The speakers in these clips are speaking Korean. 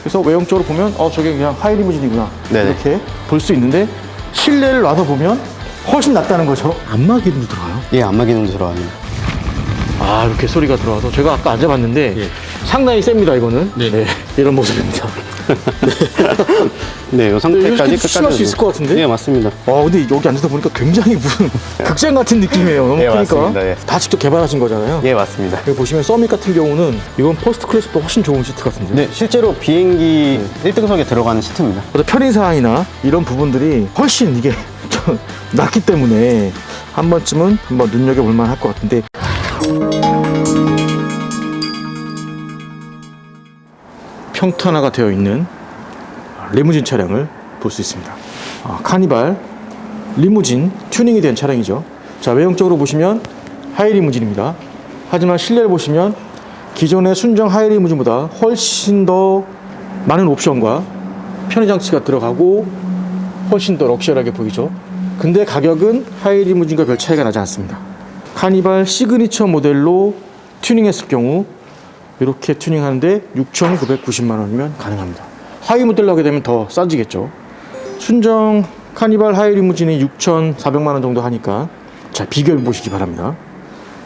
그래서 외형적으로 보면 저게 그냥 하이리무진이구나 네네. 이렇게 볼 수 있는데 실내를 놔서 보면 훨씬 낫다는 거죠. 안마 기능도 들어가요? 예, 안마 기능도 들어갑니다. 아, 이렇게 소리가 들어와서 제가 아까 앉아봤는데 상당히 셉니다. 이거는 네, 이런 모습입니다. 네, 이 상태까지 이렇게 수납할 수 있을 것 같은데? 네, 맞습니다. 근데 여기 앉아서 보니까 굉장히 무슨 극장 같은 느낌이에요. 너무 예, 크니까. 맞습니다. 예. 다 직접 개발하신 거잖아요. 예, 맞습니다. 여기 보시면 서밋 같은 경우는 이건 퍼스트 클래스보다 훨씬 좋은 시트 같은데. 네, 실제로 비행기 1등석에 들어가는 시트입니다. 그래서 편의사항이나 이런 부분들이 훨씬 이게 좀 낫기 때문에 한 번쯤은 한번 눈여겨볼 만할 것 같은데. 평탄화가 되어 있는 리무진 차량을 볼 수 있습니다. 카니발 리무진 튜닝이 된 차량이죠. 자, 외형적으로 보시면 하이리무진입니다. 하지만 실내를 보시면 기존의 순정 하이리무진보다 훨씬 더 많은 옵션과 편의장치가 들어가고 훨씬 더 럭셔리하게 보이죠. 근데 가격은 하이리무진과 별 차이가 나지 않습니다. 카니발 시그니처 모델로 튜닝했을 경우 이렇게 튜닝하는데 6,990만 원이면 가능합니다. 하이 모델로 하게 되면 더 싸지겠죠. 순정 카니발 하이 리무진이 6,400만 원 정도 하니까 자, 비교해 보시기 바랍니다.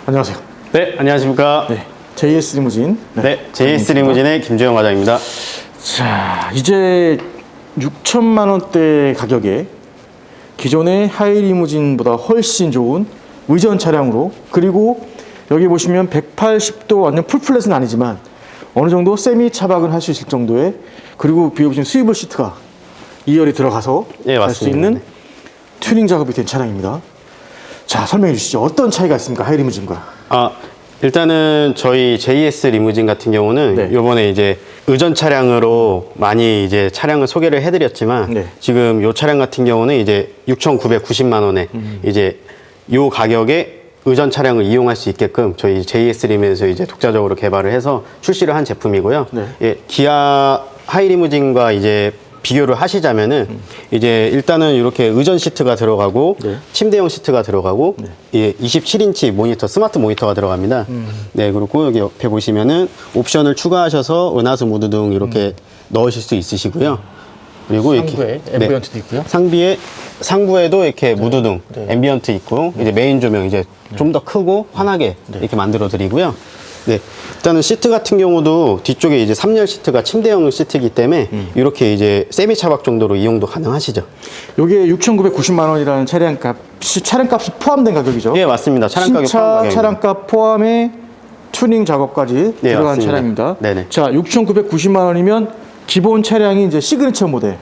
안녕하세요. 네, 안녕하십니까. 네, JS 리무진. 네, JS 리무진의 김주영 과장입니다. 자, 이제 6천만 원대 가격에 기존의 하이 리무진보다 훨씬 좋은 의전 차량으로, 그리고 여기 보시면 180도 완전 풀플랫은 아니지만 어느 정도 세미 차박은 할 수 있을 정도의, 그리고 비해 보시면 스위블 시트가 2열이 들어가서 예, 할 수 맞습니다. 있는 튜닝 작업이 된 차량입니다. 자, 설명해 주시죠. 어떤 차이가 있습니까? 하이 리무진과. 일단은 저희 JS 리무진 같은 경우는 네. 요번에 이제 의전 차량으로 많이 이제 차량을 소개를 해드렸지만 네. 지금 요 차량 같은 경우는 이제 6,990만 원에 이제 요 가격에 의전 차량을 이용할 수 있게끔 저희 JS 림에서 이제 독자적으로 개발을 해서 출시를 한 제품이고요. 네. 예, 기아 하이리무진과 이제 비교를 하시자면은 이제 일단은 이렇게 의전 시트가 들어가고 네. 침대형 시트가 들어가고 예, 27인치 모니터, 스마트 모니터가 들어갑니다. 네, 그리고 여기 옆에 보시면은 옵션을 추가하셔서 은하수 모드 등 이렇게 넣으실 수 있으시고요. 그리고 상부에 앰비언트도 있고요. 상부에도 이렇게 무드등, 네. 앰비언트 있고 이제 메인 조명 이제 좀 더 크고 환하게 이렇게 만들어 드리고요. 네, 일단은 시트 같은 경우도 뒤쪽에 이제 3열 시트가 침대형 시트이기 때문에 이렇게 이제 세미 차박 정도로 이용도 가능하시죠. 요게 6,990만 원이라는 차량값이 포함된 가격이죠. 예, 맞습니다. 차량 가격 포함 신차 가격입니다. 차량값 포함에 튜닝 작업까지 네, 들어간 맞습니다. 차량입니다. 네네. 자, 6,990만 원이면 기본 차량이 이제 시그니처 모델.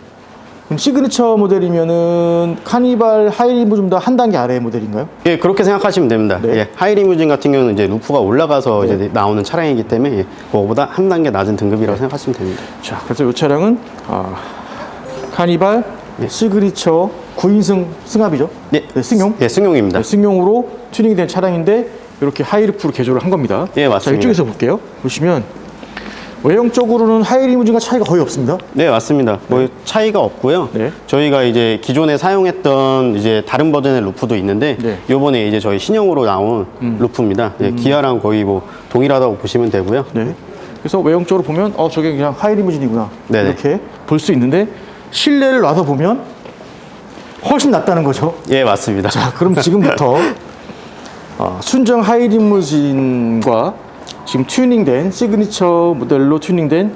그럼 시그니처 모델이면은 카니발 하이리무진보다 한 단계 아래의 모델인가요? 예, 그렇게 생각하시면 됩니다. 네. 예, 하이리무진 같은 경우는 이제 루프가 올라가서 이제 나오는 차량이기 때문에 예, 그거보다 한 단계 낮은 등급이라고 생각하시면 됩니다. 자, 그래서 이 차량은 카니발 시그니처 9인승 승합이죠? 예, 네, 승용. 예, 승용입니다. 네, 승용으로 튜닝이 된 차량인데 이렇게 하이루프로 개조를 한 겁니다. 예, 맞습니다. 자, 이쪽에서 볼게요. 보시면 외형적으로는 하이리무진과 차이가 거의 없습니다. 네, 맞습니다. 뭐 차이가 없고요. 네. 저희가 이제 기존에 사용했던 이제 다른 버전의 루프도 있는데 네. 요번에 이제 저희 신형으로 나온 루프입니다. 예, 기아랑 거의 뭐 동일하다고 보시면 되고요. 네. 그래서 외형적으로 보면 저게 그냥 하이리무진이구나 네네. 이렇게 볼 수 있는데 실내를 놔서 보면 훨씬 낫다는 거죠. 예, 맞습니다. 자, 그럼 지금부터 순정 하이리무진과 지금 튜닝된 시그니처 모델로 튜닝된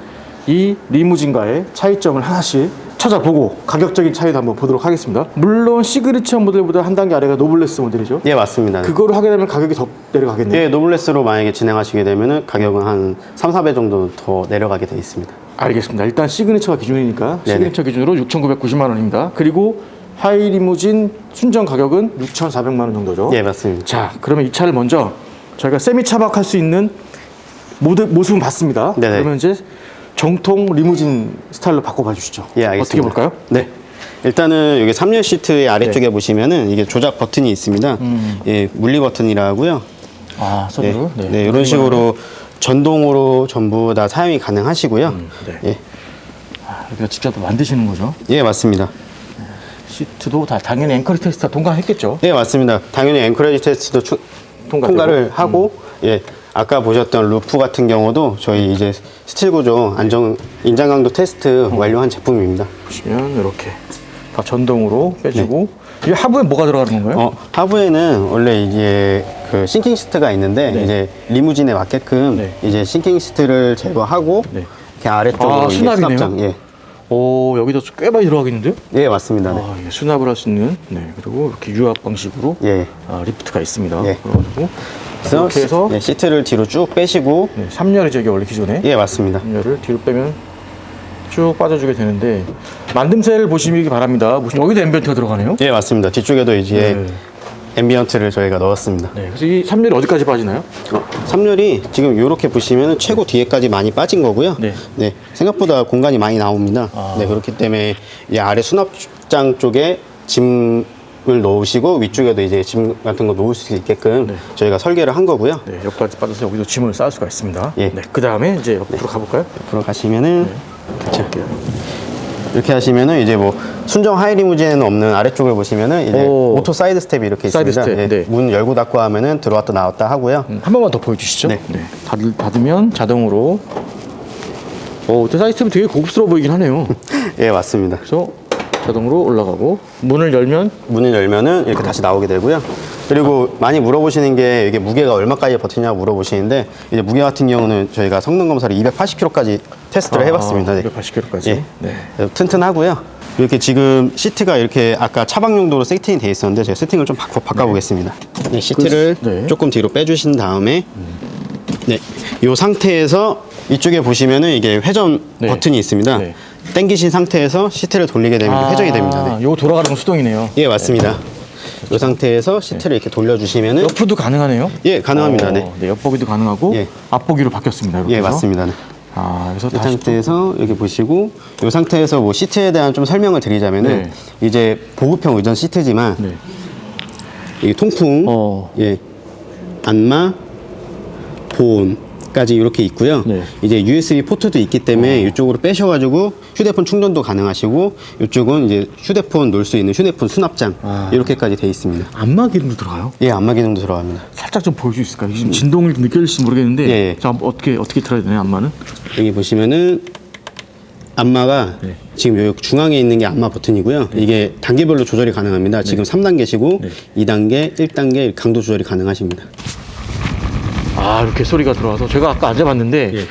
이 리무진과의 차이점을 하나씩 찾아보고 가격적인 차이도 한번 보도록 하겠습니다. 물론 시그니처 모델보다 한 단계 아래가 노블레스 모델이죠. 예, 맞습니다. 그거를 하게 되면 가격이 더 내려가겠네요. 예, 노블레스로 만약에 진행하시게 되면은 가격은 한 3, 4배 정도 더 내려가게 돼 있습니다. 알겠습니다. 일단 시그니처가 기준이니까 네네. 시그니처 기준으로 6,990만 원입니다. 그리고 하이 리무진 순정 가격은 6,400만 원 정도죠. 예, 맞습니다. 자, 그러면 이 차를 먼저 저희가 세미 차박할 수 있는 모습은 봤습니다. 네네. 그러면 이제 정통 리무진 스타일로 바꿔봐 주시죠. 예, 알겠습니다. 어떻게 볼까요? 네. 일단은 여기 3열 시트의 아래쪽에 보시면은 이게 조작 버튼이 있습니다. 예, 물리 버튼이라고요. 손으로. 네, 이런 식으로 전동으로 전부 다 사용이 가능하시고요. 네. 예, 이렇게 직접 만드시는 거죠. 예, 맞습니다. 시트도 다 당연히 앵커리 테스트 통과했겠죠. 예, 맞습니다. 당연히 앵커레지 테스트도 통과를 하고, 예, 아까 보셨던 루프 같은 경우도 저희 이제 스틸 구조 인장 강도 테스트 완료한 제품입니다. 보시면 이렇게 다 전동으로 빼주고 이 하부에 뭐가 들어가는 건가요? 하부에는 원래 이제 그 싱킹 시트가 있는데 네. 이제 리무진에 맞게끔 네. 이제 싱킹 시트를 제거하고 네. 이렇게 아래쪽으로 이게 수납이네요. 수납장. 예. 오, 여기도 꽤 많이 들어가겠는데요? 예, 맞습니다. 네. 아, 이게 수납을 할 수 있는, 네, 그리고 이렇게 유압 방식으로 예. 리프트가 있습니다. 예. 그래가지고 그래서 이렇게 해서 예, 시트를 뒤로 쭉 빼시고 3열이죠, 이게 원래 기존에. 예, 맞습니다. 3열을 뒤로 빼면 쭉 빠져주게 되는데 만듦새를 보시기 바랍니다. 보시면 여기도 앰비언트가 들어가네요. 예, 맞습니다. 뒤쪽에도 이제 네. 앰비언트를 저희가 넣었습니다. 네, 그래서 이 3열이 어디까지 빠지나요? 3열이 지금 이렇게 보시면 최고 뒤에까지 많이 빠진 거고요. 네. 생각보다 공간이 많이 나옵니다. 아. 네, 그렇기 때문에 이 아래 수납장 쪽에 짐을 놓으시고 위쪽에도 이제 짐 같은 거 놓을 수 있게끔 네. 저희가 설계를 한 거고요. 네, 옆까지 빠져서 여기도 짐을 쌓을 수가 있습니다. 예. 네, 그 다음에 이제 옆으로 가볼까요? 앞으로 가시면은 자, 이렇게 하시면은 이제 뭐 순정 하이리무진에는 없는 아래쪽을 보시면은 이제 오. 오토 사이드 스텝이 이렇게 사이드 있습니다. 스텝, 예, 네. 문 열고 닫고 하면은 들어왔다 나왔다 하고요. 한 번만 더 보여주시죠. 네. 닫으면 자동으로. 사이트는 되게 고급스러워 보이긴 하네요. 예, 맞습니다. 그래서 자동으로 올라가고 문을 열면 문을 열면은 이렇게 다시 나오게 되고요. 그리고 많이 물어보시는 게 이게 무게가 얼마까지 버티냐고 물어보시는데 이제 무게 같은 경우는 저희가 성능 검사를 280kg까지 테스트를 해봤습니다. 네. 280kg까지. 예. 네. 튼튼하고요. 이렇게 지금 시트가 이렇게 아까 차박 용도로 세팅이 돼 있었는데 제가 세팅을 좀 바꿔보겠습니다. 네, 시트를 네. 조금 뒤로 빼주신 다음에 네, 이 상태에서 이쪽에 보시면은 이게 회전 네. 버튼이 있습니다. 네. 당기신 상태에서 시트를 돌리게 되면 회전이 됩니다. 네. 요거 돌아가는 건 수동이네요. 예, 맞습니다. 이 상태에서 시트를 이렇게 돌려주시면은 옆으로도 가능하네요. 예, 가능합니다. 네. 네, 옆보기도 가능하고 예. 앞보기로 바뀌었습니다. 이렇게 예, 해서. 맞습니다. 네. 그래서 이 다시 상태에서 여기 보시고 이 상태에서 뭐 시트에 대한 좀 설명을 드리자면은 네. 이제 보급형 의전 시트지만 네. 이 통풍, 예, 안마, 보온까지 이렇게 있고요. 네. 이제 USB 포트도 있기 때문에 이쪽으로 빼셔가지고 휴대폰 충전도 가능하시고 이쪽은 이제 휴대폰 놓을 수 있는 휴대폰 수납장 이렇게까지 돼 있습니다. 안마 기능도 들어가요. 예, 안마 기능도 들어갑니다. 살짝 좀 보여줄 수 있을까요? 지금 진동을 좀 느껴질지 모르겠는데 예. 자, 어떻게 들어야 되나요, 안마는? 여기 보시면은 안마가 네. 지금 여기 중앙에 있는 게 안마 버튼이고요. 이게 단계별로 조절이 가능합니다. 지금 3단계시고 네. 2단계, 1단계 강도 조절이 가능하십니다. 이렇게 소리가 들어와서 제가 아까 앉아봤는데 예.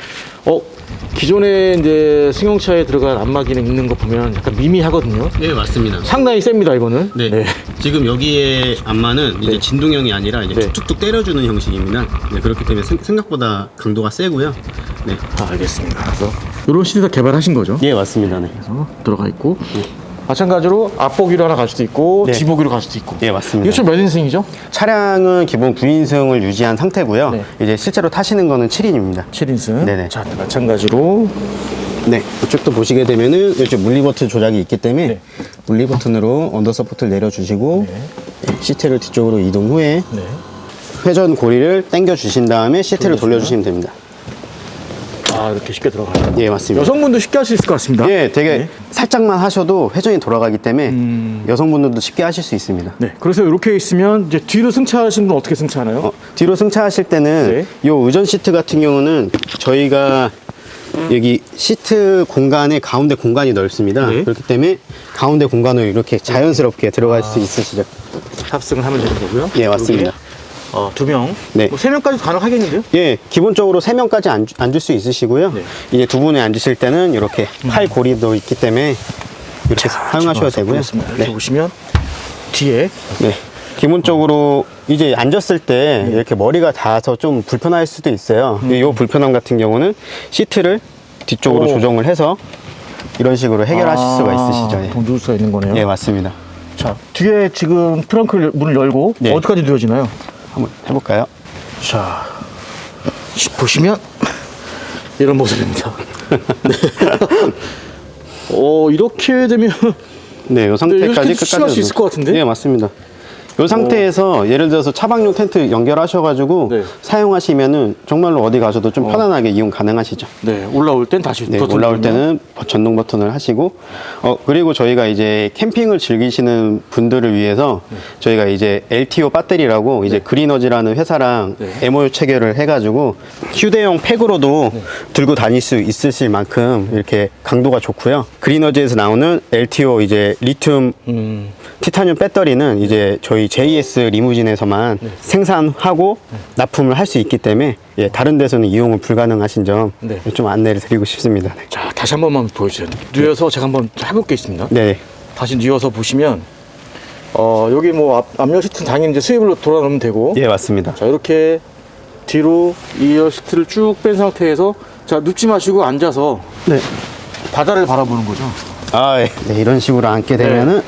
기존에 이제 승용차에 들어간 안마 기능 있는 거 보면 약간 미미하거든요. 네, 맞습니다. 상당히 셉니다, 이거는. 네. 지금 여기에 안마는 이제 진동형이 아니라 이제 네. 툭툭툭 때려주는 형식입니다. 네, 그렇기 때문에 생각보다 강도가 세고요. 네. 알겠습니다. 그래서 이런 시트 다 개발하신 거죠? 예, 맞습니다. 네. 그래서 들어가 있고 마찬가지로 앞보기로 하나 갈 수도 있고 네. 뒤보기로 갈 수도 있고. 예, 맞습니다. 이게 총 몇 인승이죠? 차량은 기본 9인승을 유지한 상태고요. 네. 이제 실제로 타시는 거는 7인입니다. 7인승. 네네. 자, 마찬가지로 네, 이쪽도 보시게 되면은 이쪽 물리 버튼 조작이 있기 때문에 네. 물리 버튼으로 언더 서포트를 내려주시고 시트를 뒤쪽으로 이동 후에 네. 회전 고리를 당겨 주신 다음에 시트를 돌려주시면 됩니다. 이렇게 쉽게 들어가요. 예, 맞습니다. 여성분도 쉽게 할 수 있을 것 같습니다. 예, 되게 네. 살짝만 하셔도 회전이 돌아가기 때문에 여성분들도 쉽게 하실 수 있습니다. 네. 그래서 이렇게 있으면 이제 뒤로 승차하시는 분 어떻게 승차하나요? 뒤로 승차하실 때는 네. 이 의전 시트 같은 경우는 저희가 여기 시트 공간에 가운데 공간이 넓습니다. 네. 그렇기 때문에 가운데 공간으로 이렇게 자연스럽게 들어갈 수 있으시죠. 탑승을 하면 되는 거고요. 예, 맞습니다. 2명. 네. 뭐 3명까지도 가능하겠는데요? 예, 기본적으로 3명까지 앉을 수 있으시고요. 네. 이제 두 분이 앉으실 때는 이렇게 팔 고리도 있기 때문에 이렇게 사용하셔도 되고요. 보겠습니다. 이렇게 네. 보시면 뒤에 네. 기본적으로 이제 앉았을 때 이렇게 머리가 닿아서 좀 불편할 수도 있어요. 이 불편함 같은 경우는 시트를 뒤쪽으로 조정을 해서 이런 식으로 해결하실 수가 있으시죠. 예. 누울 수가 있는 거네요. 예, 맞습니다. 자, 뒤에 지금 트렁크 문을 열고 네. 어디까지 누워지나요? 한번 해볼까요? 자, 보시면 이런 모습입니다. 네. 이렇게 되면 네, 이 상태까지 이렇게 수납할 수 있을 것 같은데? 예, 맞습니다. 이 상태에서 예를 들어서 차박용 텐트 연결하셔가지고 네. 사용하시면은 정말로 어디 가셔도 좀 편안하게 이용 가능하시죠. 네, 올라올 땐 다시 네, 버튼 올라올 누르면. 때는 전동 버튼을 하시고, 그리고 저희가 이제 캠핑을 즐기시는 분들을 위해서 저희가 이제 LTO 배터리라고 이제 그린어지라는 회사랑 네. MOU 체결을 해가지고 휴대용 팩으로도 들고 다닐 수 있으실 만큼 이렇게 강도가 좋고요. 그린어지에서 나오는 LTO 이제 리튬 티타늄 배터리는 이제 저희 JS 리무진에서만 생산하고 납품을 할 수 있기 때문에 예, 다른 데서는 이용은 불가능하신 점 좀 네. 안내를 드리고 싶습니다. 네. 자, 다시 한 번만 보여주세요. 뉘어서 제가 한번 해볼 게 있습니다. 네. 다시 뉘어서 보시면 여기 뭐 앞열 시트는 당연히 이제 스위블로 돌아놓으면 되고, 예, 맞습니다. 자, 이렇게 뒤로 2열 시트를 쭉 뺀 상태에서 자, 눕지 마시고 앉아서 네. 바다를 바라보는 거죠. 아, 예. 네, 이런 식으로 앉게 되면은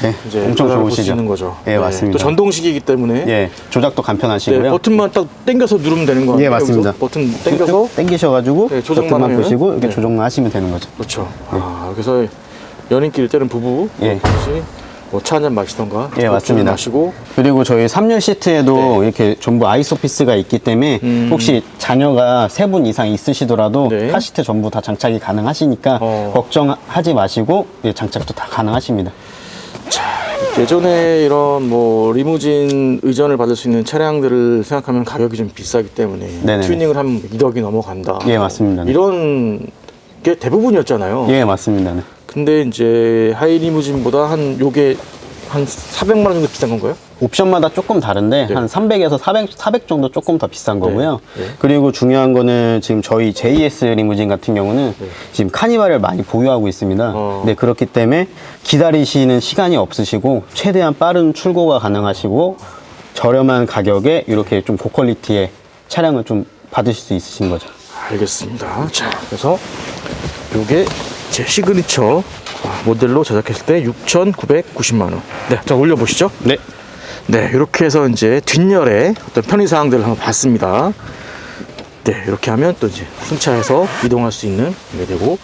네, 이제 엄청 바다를 볼수 좋으시죠. 있는 거죠. 예, 맞습니다. 또 전동식이기 때문에 예, 조작도 간편하시고요. 네, 버튼만 딱 당겨서 누르면 되는 거 아니에요? 예, 맞습니다. 여기서 버튼 당겨서 당기셔가지고 네, 조정만 버튼만 하면은? 보시고 이렇게 네. 조정만 하시면 되는 거죠. 그렇죠. 그래서 연인끼리 때는 부부 예. 같이 뭐 차 한잔 마시던가 예, 맥주 맞습니다. 마시고 그리고 저희 3열 시트에도 이렇게 전부 아이소피스가 있기 때문에 혹시 자녀가 3분 이상 있으시더라도 네. 카시트 전부 다 장착이 가능하시니까 걱정하지 마시고 예, 장착도 다 가능하십니다. 예전에 이런 뭐 리무진 의전을 받을 수 있는 차량들을 생각하면 가격이 좀 비싸기 때문에 네네네. 튜닝을 하면 1억이 넘어간다. 예, 맞습니다. 이런 게 대부분이었잖아요. 예, 맞습니다. 네. 근데 이제 하이 리무진보다 요게 한 400만 원 정도 비싼 건가요? 옵션마다 조금 다른데 네. 한 300에서 400 정도 조금 더 비싼 거고요. 네. 그리고 중요한 거는 지금 저희 JS 리무진 같은 경우는 지금 카니발을 많이 보유하고 있습니다. 네, 그렇기 때문에 기다리시는 시간이 없으시고 최대한 빠른 출고가 가능하시고 저렴한 가격에 이렇게 좀 고퀄리티의 차량을 좀 받으실 수 있으신 거죠. 알겠습니다. 자, 그래서 요게 제 시그니처 모델로 제작했을 때 6,990만 원. 네, 자 올려보시죠. 네. 네, 이렇게 해서 이제 뒷열에 어떤 편의사항들을 한번 봤습니다. 네, 이렇게 하면 또 이제 승차해서 이동할 수 있는 게 되고,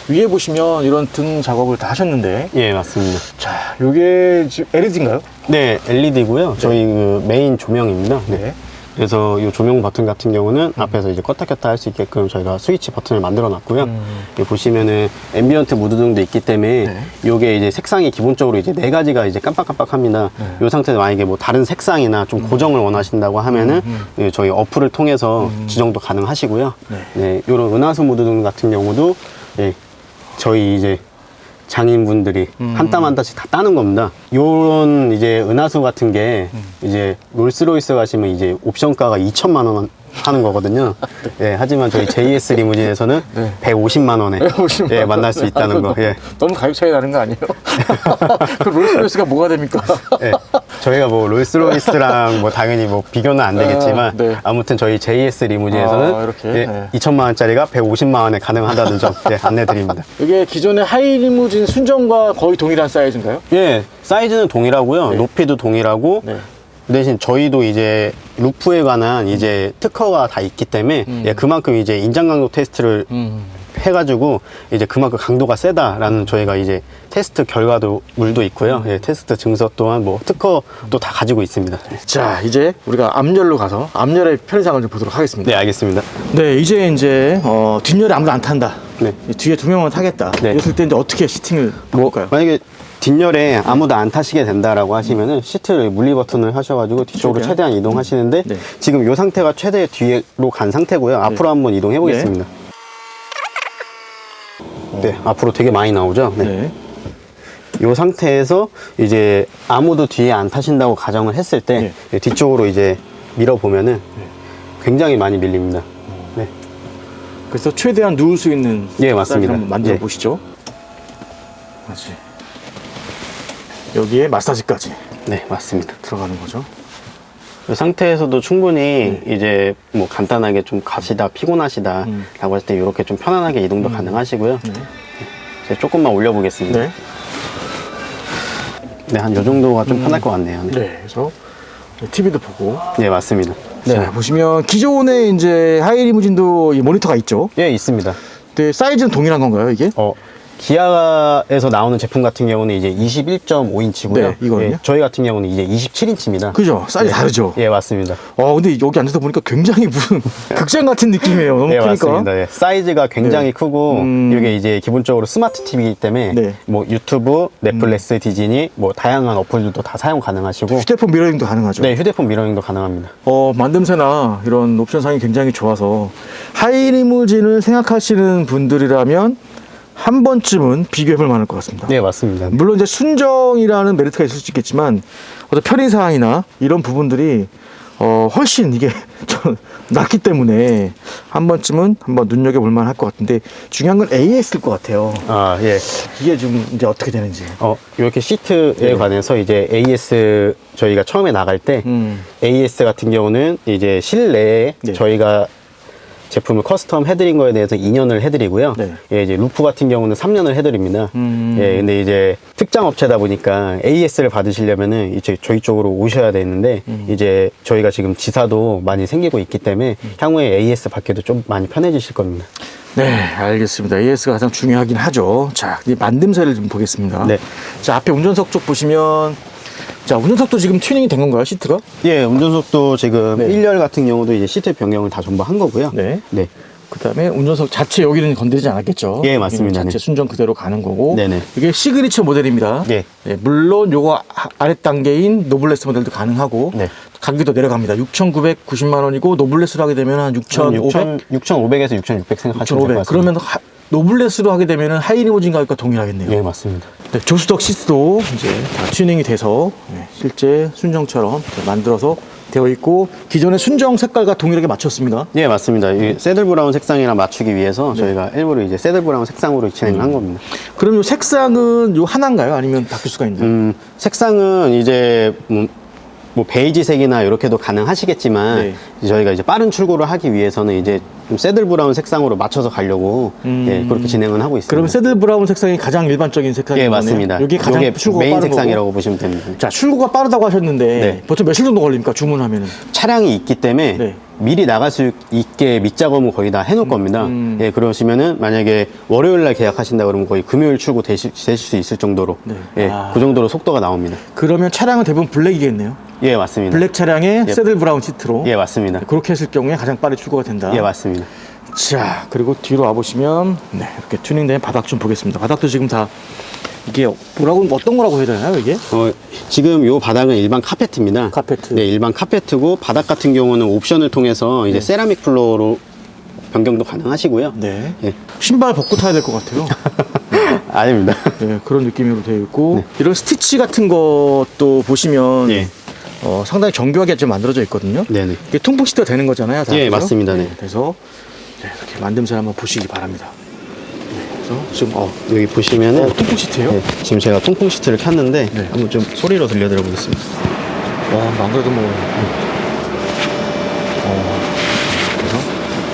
위에 보시면 이런 등 작업을 다 하셨는데, 예, 맞습니다. 자, 요게 지금 LED인가요? 네, LED고요. 저희 그 메인 조명입니다. 네. 네. 그래서 이 조명 버튼 같은 경우는 앞에서 이제 껐다 켰다 할 수 있게끔 저희가 스위치 버튼을 만들어 놨고요. 여기 보시면은 앰비언트 무드 등도 있기 때문에 네. 요게 이제 색상이 기본적으로 이제 4가지가 이제 깜빡깜빡합니다. 이 상태에서 만약에 뭐 다른 색상이나 좀 고정을 원하신다고 하면은 예, 저희 어플을 통해서 지정도 가능하시고요. 네, 요런 은하수 무드 등 같은 경우도 예, 저희 이제 장인분들이 한 땀 한 땀씩 다 따는 겁니다. 요런 이제 은하수 같은 게 이제 롤스로이스 가시면 이제 옵션가가 2천만 원 하는 거거든요. 예, 하지만 저희 JS 리무진에서는 150만 원에 150만 예, 원. 만날 수 있다는 거. 예. 너무 가격 차이 나는 거 아니에요? 그 롤스로이스가 뭐가 됩니까? 예. 저희가 뭐 롤스로이스랑 뭐 당연히 뭐 비교는 안 되겠지만 네. 아무튼 저희 JS 리무진에서는 이렇게? 예, 네. 2천만 원짜리가 150만 원에 가능하다는 점 예, 안내드립니다. 이게 기존의 하이 리무진 순정과 거의 동일한 사이즈인가요? 예, 사이즈는 동일하고요. 네. 높이도 동일하고 네. 대신 저희도 이제 루프에 관한 이제 특허가 다 있기 때문에 예, 그만큼 이제 인장 강도 테스트를 해가지고 이제 그만큼 강도가 세다라는 저희가 이제 테스트 결과물도 있고요. 예, 테스트 증서 또한 뭐 특허도 다 가지고 있습니다. 자, 이제 우리가 앞열로 가서 앞열의 편의상을 좀 보도록 하겠습니다. 네, 알겠습니다. 네, 이제 뒷열에 아무도 안 탄다. 네. 뒤에 2명만 타겠다. 네. 이랬을 때 이제 어떻게 시팅을 바꿀까요? 만약에 뒷열에 아무도 안 타시게 된다라고 하시면은 시트를 물리 버튼을 하셔가지고 뒤쪽으로 최대한 이동하시는데 네. 지금 이 상태가 최대 뒤로 간 상태고요. 앞으로 한번 이동해 보겠습니다. 네, 앞으로 되게 많이 나오죠. 네. 네. 이 상태에서 이제 아무도 뒤에 안 타신다고 가정을 했을 때 뒤쪽으로 이제 밀어 보면은 굉장히 많이 밀립니다. 네. 그래서 최대한 누울 수 있는 예, 맞습니다. 사이즈를 한번 만들어 예. 보시죠. 다시 여기에 마사지까지 네, 맞습니다. 들어가는 거죠. 이 상태에서도 충분히 이제 뭐 간단하게 좀 가시다 피곤하시다 라고 했을 때 이렇게 좀 편안하게 이동도 가능하시고요. 이제 조금만 올려보겠습니다. 네. 네, 한 요 정도가 좀 편할 것 같네요. 네, 네. 그래서 TV도 보고. 네, 맞습니다. 자, 보시면 기존에 이제 하이 리무진도 이 모니터가 있죠. 예, 있습니다. 근데 사이즈는 동일한 건가요, 이게? 기아에서 나오는 제품 같은 경우는 이제 21.5인치고요. 네, 이거는요? 저희 같은 경우는 이제 27인치입니다. 그죠? 사이즈 다르죠? 예, 맞습니다. 근데 여기 앉아서 보니까 굉장히 무슨 극장 같은 느낌이에요. 너무 예, 크니까. 맞습니다. 예. 사이즈가 굉장히 네. 크고 이게 이제 기본적으로 스마트 TV이기 때문에 네. 뭐 유튜브, 넷플릭스, 디즈니 뭐 다양한 어플들도 다 사용 가능하시고 휴대폰 미러링도 가능하죠? 네, 휴대폰 미러링도 가능합니다. 만듦새나 이런 옵션상이 굉장히 좋아서 하이리무진을 생각하시는 분들이라면 한 번쯤은 비교해볼 만할 것 같습니다. 네, 맞습니다. 물론 이제 순정이라는 메리트가 있을 수 있겠지만 어떤 편의사항이나 이런 부분들이 훨씬 이게 좀 낫기 때문에 한 번쯤은 한번 눈여겨볼 만할 것 같은데 중요한 건 AS일 것 같아요. 아, 예. 이게 좀 이제 어떻게 되는지. 이렇게 시트에 관해서 이제 AS 저희가 처음에 나갈 때 AS 같은 경우는 이제 실내에 네. 저희가 제품을 커스텀 해드린 거에 대해서 2년을 해드리고요. 네. 예, 이제 루프 같은 경우는 3년을 해드립니다. 예, 근데 이제 특장 업체다 보니까 AS를 받으시려면은 이제 저희 쪽으로 오셔야 되는데 이제 저희가 지금 지사도 많이 생기고 있기 때문에 향후에 AS 받기도 좀 많이 편해지실 겁니다. 네, 알겠습니다. AS가 가장 중요하긴 하죠. 자, 이제 만듦새를 좀 보겠습니다. 네. 자, 앞에 운전석 쪽 보시면 자, 운전석도 지금 튜닝이 된 건가요, 시트가? 예, 운전석도 지금 네. 1열 같은 경우도 이제 시트 변경을 다 전부 한 거고요. 네. 네. 그 다음에 운전석 자체 여기는 건드리지 않았겠죠? 예, 맞습니다. 자체 네. 순정 그대로 가는 거고. 네네. 이게 시그니처 모델입니다. 예. 네, 물론 요거 아래 단계인 노블레스 모델도 가능하고. 네. 가격이 더 내려갑니다. 6,990만 원이고 노블레스로 하게 되면 한 6,500? 6,500에서 6,600 생각하시면 될 것 6,500. 같습니다. 그러면 노블레스로 하게 되면은 하이리무진 가격과 동일하겠네요. 예, 맞습니다. 네, 조수석 시트도 이제 다 튜닝이 돼서 실제 순정처럼 만들어서 되어 있고 기존의 순정 색깔과 동일하게 맞췄습니다. 예, 맞습니다. 이 새들 브라운 색상이랑 맞추기 위해서 저희가 일부러 이제 새들 브라운 색상으로 진행을 한 겁니다. 그럼 요 색상은 요 하나인가요? 아니면 바뀔 수가 있나요? 색상은 이제 뭐 베이지색이나 이렇게도 가능하시겠지만 네. 이제 저희가 이제 빠른 출고를 하기 위해서는 이제 좀 새들 브라운 색상으로 맞춰서 가려고 예, 그렇게 진행은 하고 있습니다. 그러면 새들 브라운 색상이 가장 일반적인 색상이네요. 예, 맞습니다. 여기 가장 요게 출고가 메인 빠른 색상이라고 거고. 보시면 됩니다. 자, 출고가 빠르다고 하셨는데 네. 보통 며칠 정도 걸립니까? 주문하면은. 차량이 있기 때문에 네. 미리 나갈 수 있게 밑작업은 거의 다 해놓을 겁니다. 예, 그러시면은 만약에 월요일 날 계약하신다 그러면 거의 금요일 출고 되실 수 있을 정도로 네. 예, 그 정도로 속도가 나옵니다. 그러면 차량은 대부분 블랙이겠네요. 예, 맞습니다. 블랙 차량에 새들 브라운 시트로. 예, 맞습니다. 그렇게 했을 경우에 가장 빠르게 출고가 된다. 예, 맞습니다. 자, 그리고 뒤로 와보시면 네, 이렇게 튜닝된 바닥 좀 보겠습니다. 바닥도 지금 다 이게 뭐라고 어떤 거라고 해야 되나요, 이게? 지금 요 바닥은 일반 카페트입니다. 카페트. 네, 일반 카페트고 바닥 같은 경우는 옵션을 통해서 이제 세라믹 플로어로 변경도 가능하시고요. 네. 예. 신발 벗고 타야 될 것 같아요. 아닙니다. 네, 그런 느낌으로 되어 있고 네. 이런 스티치 같은 것도 보시면 예. 상당히 정교하게 좀 만들어져 있거든요. 네네. 이게 통풍 시트가 되는 거잖아요. 다. 예, 그죠? 맞습니다. 네. 그래서 네, 이렇게 만듦새 한번 보시기 바랍니다. 네, 그래서 지금 여기 보시면은 통풍 시트예요? 네, 지금 제가 통풍 시트를 켰는데 네. 한번 좀 소리로 들려드려 보겠습니다. 안 그래도 뭐 그래서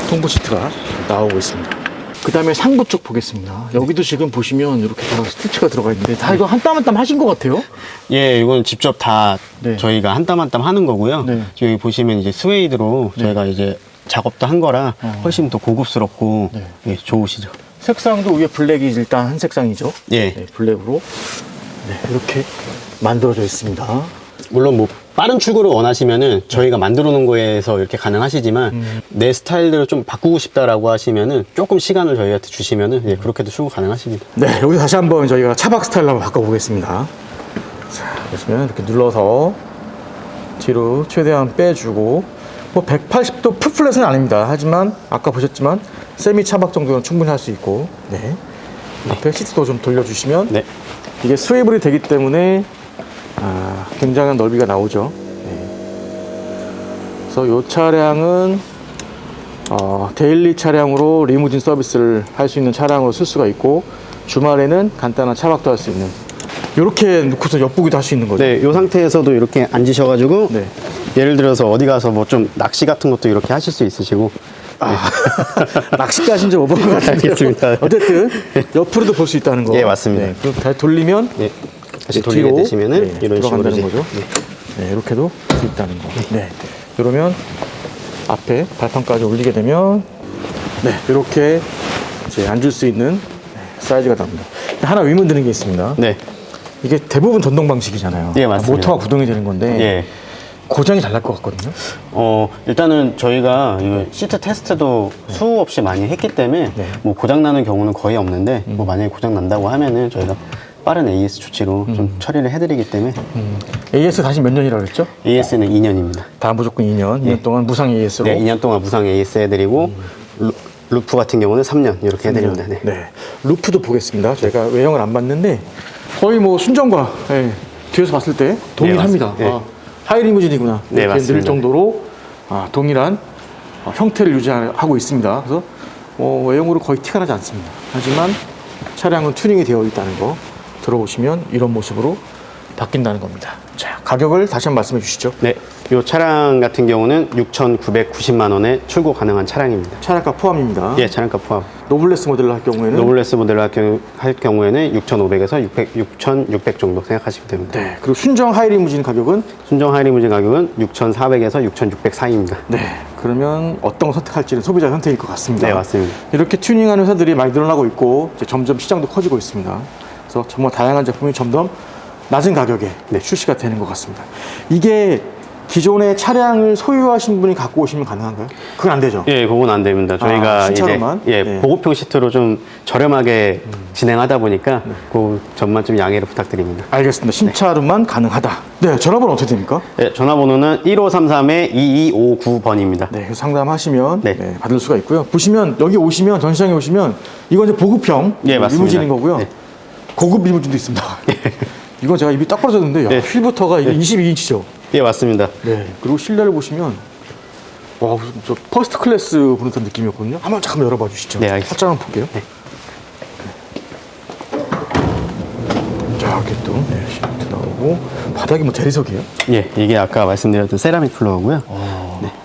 통풍 시트가 나오고 있습니다. 그 다음에 상부 쪽 보겠습니다. 여기도 지금 보시면 이렇게 다 스티치가 들어가 있는데 다 이거 한 땀 한 땀 하신 것 같아요. 예, 이건 직접 다 네. 저희가 한 땀 한 땀 하는 거고요. 네. 여기 보시면 이제 스웨이드로 저희가 이제 작업도 한 거라 훨씬 더 고급스럽고 네. 예, 좋으시죠. 색상도 위에 블랙이 일단 한 색상이죠. 예. 네, 블랙으로 이렇게 만들어져 있습니다. 물론 뭐 빠른 출고를 원하시면은 저희가 만들어 놓은 거에서 이렇게 가능하시지만 내 스타일대로 좀 바꾸고 싶다라고 하시면은 조금 시간을 저희한테 주시면은 예, 그렇게도 출고 가능하십니다. 네, 여기 다시 한번 저희가 차박 스타일로 한번 바꿔보겠습니다. 자, 보시면 이렇게 눌러서 뒤로 최대한 빼주고 뭐 180도 풀플랫은 아닙니다. 하지만 아까 보셨지만 세미 차박 정도는 충분히 할 수 있고 네. 앞에 시트도 좀 돌려주시면 네. 이게 스웨이블이 되기 때문에 굉장한 넓이가 나오죠. 네. 그래서 이 차량은 데일리 차량으로 리무진 서비스를 할 수 있는 차량으로 쓸 수가 있고 주말에는 간단한 차박도 할 수 있는 이렇게 놓고서 엿보기도 할 수 있는 거죠. 네, 이 상태에서도 이렇게 앉으셔가지고 네. 예를 들어서 어디 가서 뭐 좀 낚시 같은 것도 이렇게 하실 수 있으시고 낚시까지는 좀 오버인 것 같은데요. 알겠습니다. 어쨌든 옆으로도 볼 수 있다는 거. 예, 맞습니다. 네, 그리고 다시 돌리면 네, 다시 돌리게 되시면은 이런 식으로 들어간다는 이제 거죠. 네, 이렇게도 할 수 있다는 거. 네. 그러면 앞에 발판까지 올리게 되면 네, 이렇게 이제 앉을 수 있는 사이즈가 나옵니다. 하나 의문 드는 게 있습니다. 네. 이게 대부분 전동 방식이잖아요. 예, 맞습니다. 모터가 구동이 되는 건데 예. 고장이 잘 날 것 같거든요. 일단은 저희가 이 시트 테스트도 수요 없이 많이 했기 때문에 네. 뭐 고장 나는 경우는 거의 없는데 뭐 만약에 고장 난다고 하면은 저희가 빠른 AS 조치로 좀 처리를 해드리기 때문에 AS 다시 몇 년이라고 했죠? AS는 2년입니다. 다 무조건 2년. 2년 동안 무상 AS로. 네, 2년 동안 무상 AS 해드리고 루프 같은 경우는 3년 이렇게 해드립니다. 네. 네. 루프도 보겠습니다. 제가 외형을 안 봤는데 거의 뭐 순정과 뒤에서 봤을 때 동일합니다. 네, 맞습니다. 네. 하이리무진이구나. 네, 이렇게 늘 맞습니다. 정도로 동일한 형태를 유지하고 있습니다. 그래서 외형으로 거의 티가 나지 않습니다. 하지만 차량은 튜닝이 되어 있다는 거 들어보시면 이런 모습으로 바뀐다는 겁니다. 자, 가격을 다시 한번 말씀해 주시죠. 네, 이 차량 같은 경우는 6,990만 원에 출고 가능한 차량입니다. 차량가 포함입니다. 예, 차량가 포함. 노블레스 모델로 할 경우에는 노블레스 모델로 할 경우에는 6,500에서 6,600 정도 생각하시면 됩니다. 네. 그리고 순정 하이리무진 가격은 순정 하이리무진 가격은 6,400에서 6,600 사이입니다. 네. 그러면 어떤 걸 선택할지는 소비자 선택일 것 같습니다. 네, 맞습니다. 이렇게 튜닝하는 회사들이 많이 늘어나고 있고 이제 점점 시장도 커지고 있습니다. 그래서 정말 다양한 제품이 점점 낮은 가격에 출시가 되는 것 같습니다. 이게 기존의 차량을 소유하신 분이 갖고 오시면 가능한가요? 그건 안 되죠. 예, 그건 안 됩니다. 저희가 신차로만? 이제 네. 보급형 시트로 좀 저렴하게 진행하다 보니까 그 점만 좀 양해를 부탁드립니다. 알겠습니다. 신차로만 가능하다. 네, 전화번호 어떻게 됩니까? 네, 전화번호는 1533-2259번입니다. 네, 그래서 상담하시면 네. 받을 수가 있고요. 보시면 여기 오시면 전시장에 오시면 이건 이제 보급형 예, 맞습니다. 리무진인 거고요. 네. 고급 리무진도 있습니다. 이건 제가 입이 딱 벌어졌는데 네. 휠부터가 이게 22인치죠. 예, 맞습니다. 네. 그리고 실내를 보시면 와, 무슨 저 퍼스트 클래스 보는 듯한 느낌이었거든요. 한번 잠깐 열어봐 주시죠. 네, 알겠습니다. 살짝 한번 볼게요. 네. 자, 이렇게 또 시트 나오고 바닥이 뭐 대리석이에요? 예, 이게 아까 말씀드렸던 세라믹 플로어고요.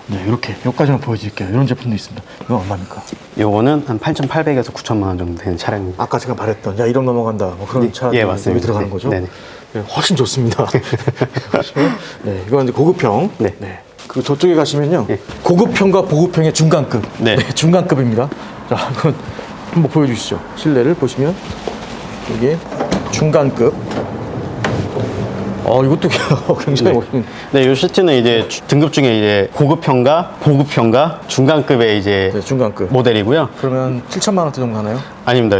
네, 이렇게 여기까지만 보여드릴게요. 이런 제품도 있습니다. 이건 얼마입니까? 요거는 한 8,800에서 9,000만 원 정도 되는 차량입니다. 아까 제가 말했던 야 1억 넘어간다 뭐 그런 차 예, 맞습니다. 여기 들어가는 네. 거죠? 네네. 네, 훨씬 좋습니다. 네, 이건 이제 고급형. 네. 그 저쪽에 가시면요, 네. 고급형과 보급형의 중간급. 네. 중간급입니다. 자, 그건 한번 보여주시죠. 실내를 보시면 이게 중간급. 이것도 굉장히 멋있는. 네, 요 시트는 이제 등급 중에 이제 고급형과 보급형과 중간급의 이제 네, 중간급. 모델이고요. 그러면 7천만 원대 정도 하나요? 아닙니다.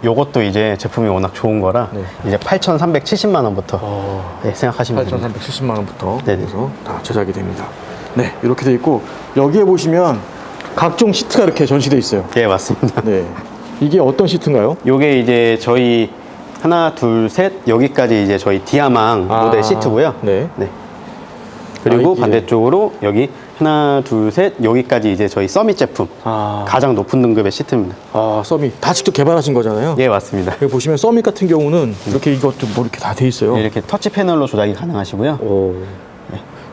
요것도 이제 제품이 워낙 좋은 거라 네. 이제 8,370만 원부터 네, 생각하시면 됩니다. 8,370만 원부터 네네. 그래서 다 제작이 됩니다. 네, 이렇게 돼 있고 여기에 보시면 각종 시트가 이렇게 전시돼 있어요. 예, 맞습니다. 네, 이게 어떤 시트인가요? 요게 이제 저희 하나, 둘, 셋 여기까지 이제 저희 디아망 모델 시트고요. 네. 그리고 이게- 반대쪽으로 여기 하나, 둘, 셋 여기까지 이제 저희 서밋 제품 가장 높은 등급의 시트입니다. 서밋 다 직접 개발하신 거잖아요. 예, 맞습니다. 여기 보시면 서밋 같은 경우는 이렇게 이것도 뭐 이렇게 다 돼 있어요. 이렇게 터치 패널로 조작이 가능하시고요.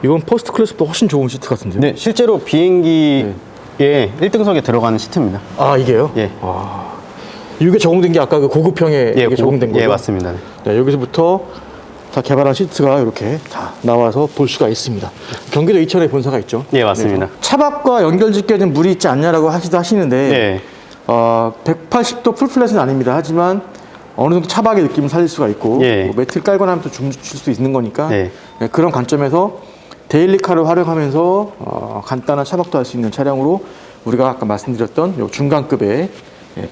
이건 퍼스트 클래스보다 훨씬 좋은 시트 같은데요? 네, 실제로 비행기에 1등석에 들어가는 시트입니다. 이게요? 예. 이게 적용된 게 아까 그 고급형에 이게 적용된 거죠? 예, 맞습니다. 네, 여기서부터 다 개발한 시트가 이렇게 다 나와서 볼 수가 있습니다. 경기도 이천에 본사가 있죠. 예, 맞습니다. 그래서 차박과 연결짓기에는 무리 있지 않냐라고 하시는데 네. 180도 풀플랫은 아닙니다. 하지만 어느 정도 차박의 느낌을 살릴 수가 있고 예. 뭐 매트를 깔거나 하면 또 줌 줄 수 있는 거니까 네. 네, 그런 관점에서 데일리카를 활용하면서 간단한 차박도 할 수 있는 차량으로 우리가 아까 말씀드렸던 요 중간급의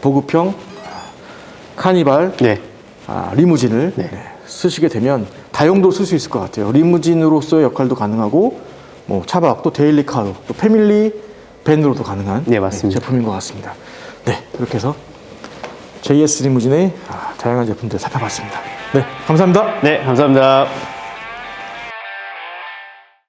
보급형 카니발 네. 리무진을 쓰시게 되면 다용도로 쓸 수 있을 것 같아요. 리무진으로서의 역할도 가능하고 뭐 차박 또 데일리카로 또 패밀리 밴으로도 가능한 네, 맞습니다. 제품인 것 같습니다. 네, 이렇게 해서 JS 리무진의 다양한 제품들 살펴봤습니다. 네, 감사합니다. 네, 감사합니다.